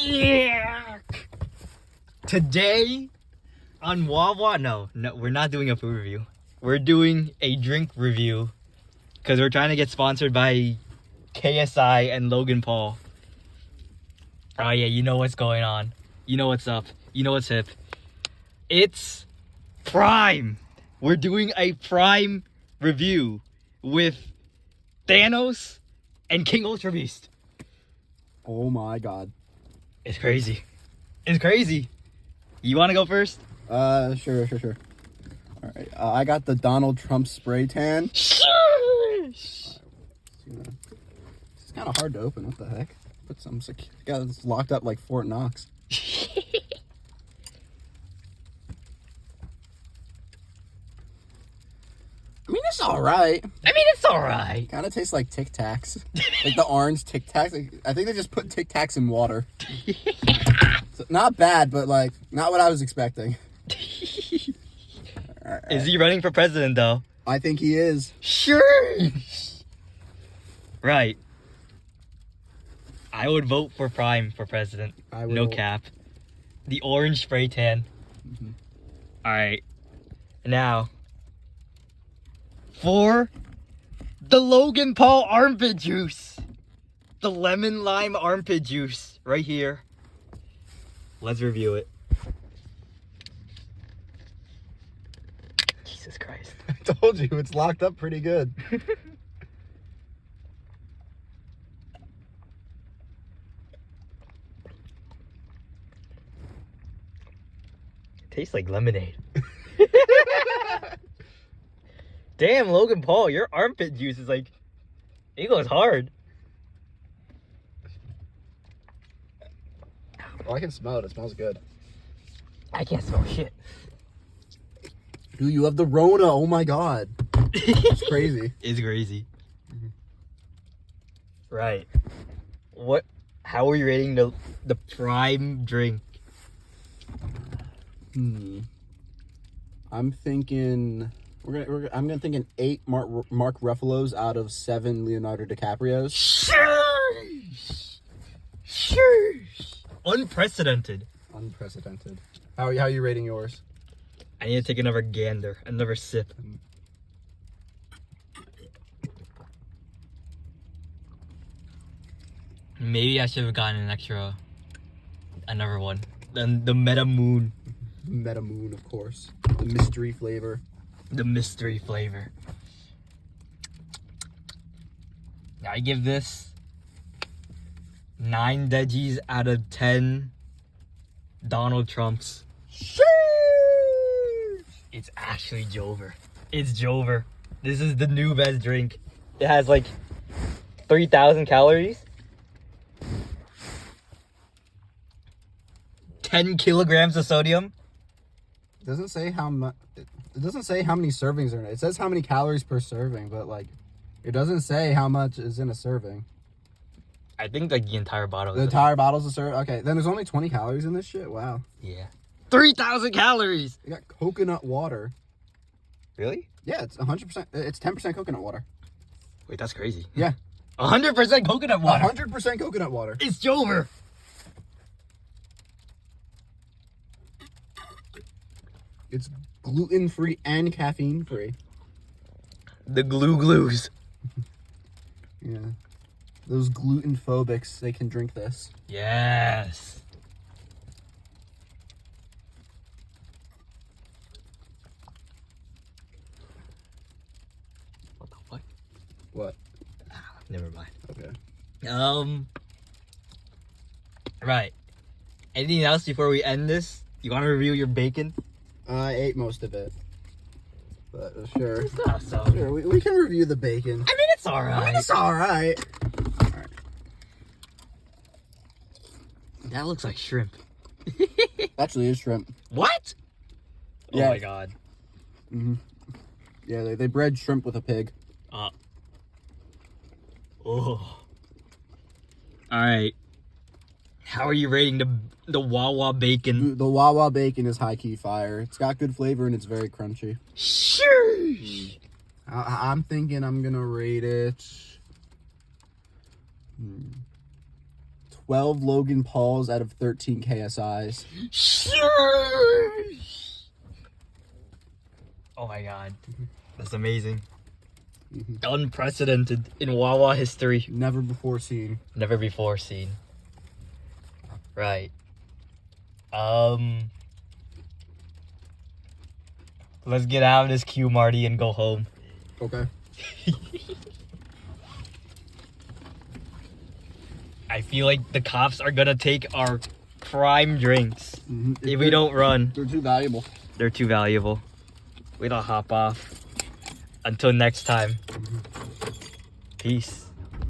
Yeah. Today on Wawa, no, we're not doing a food review. We're doing a drink review because we're trying to get sponsored by KSI and Logan Paul. Oh yeah, you know what's going on. You know what's up. You know what's hip. It's Prime. We're doing a Prime review with Thanos and King Ultra Beast. Oh my god. It's crazy. It's crazy. You want to go first? Sure. All right. I got the Donald Trump spray tan. Shush. It's kind of hard to open. What the heck? Put some. Got this locked up like Fort Knox. I mean, it's all right. It's all right. Kind of tastes like Tic Tacs, like the orange Tic Tacs. Like, I think they just put Tic Tacs in water. So, not bad, but like not what I was expecting. All right. Is he running for president though? I think he is. Sure. Right. I would vote for Prime for president. I would No vote. cap. The orange spray tan. Mm-hmm. All right. Now, for the Logan Paul armpit juice. The lemon lime armpit juice right here. Let's review it. Jesus Christ. I told you it's locked up pretty good. Tastes like lemonade. Damn, Logan Paul, your armpit juice is like, it goes hard. Oh, I can smell it. It smells good. I can't smell shit. Dude, you have the Rona. Oh my god. It's crazy. It's crazy. Right. What? How are you rating the Prime drink? I'm thinking I'm gonna think an 8 Mark Ruffalo's out of 7 Leonardo DiCaprio's. Sure. Unprecedented. How are you rating yours? I need to take another gander, another sip. Maybe I should have gotten another one. Then the Meta Moon. Meta Moon, of course. The mystery flavor. The mystery flavor. I give this 9 veggies out of 10 Donald Trumps. It's actually Jover. It's Jover. This is the new best drink. It has like 3,000 calories. 10 kilograms of sodium. It doesn't say how much. It doesn't say how many servings are in it. It says how many calories per serving, but like, it doesn't say how much is in a serving. I think like the entire bottle. The entire bottle's a serving. Okay, then there's only 20 calories in this shit. Wow. Yeah. 3,000 calories. They got coconut water. Really? Yeah, it's 100%. It's 10% coconut water. Wait, that's crazy. Yeah. 100% coconut water. 100% coconut water. It's Jover. It's gluten-free and caffeine-free. The glues. Yeah. Those gluten phobics, they can drink this. Yes. What the fuck? What? Never mind. Okay. Right. Anything else before we end this? You want to review your bacon? I ate most of it. But sure. It's not so. Sure, we can review the bacon. It's alright. It's alright. That looks like shrimp. Actually, it's shrimp. What? Yeah. Oh my god. Mm-hmm. Yeah, they bred shrimp with a pig. Oh. Alright. How are you rating the Wawa bacon? Dude, the Wawa bacon is high-key fire. It's got good flavor and it's very crunchy. Sure. I'm thinking I'm gonna rate it 12 Logan Pauls out of 13 KSIs. Sure. Oh my god. That's amazing. Unprecedented in Wawa history. Never before seen. Never before seen. Right. Let's get out of this queue, Marty, and go home. Okay. I feel like the cops are gonna take our prime drinks Mm-hmm. if we don't run. They're too valuable. They're too valuable. We don't hop off. Until next time. Peace.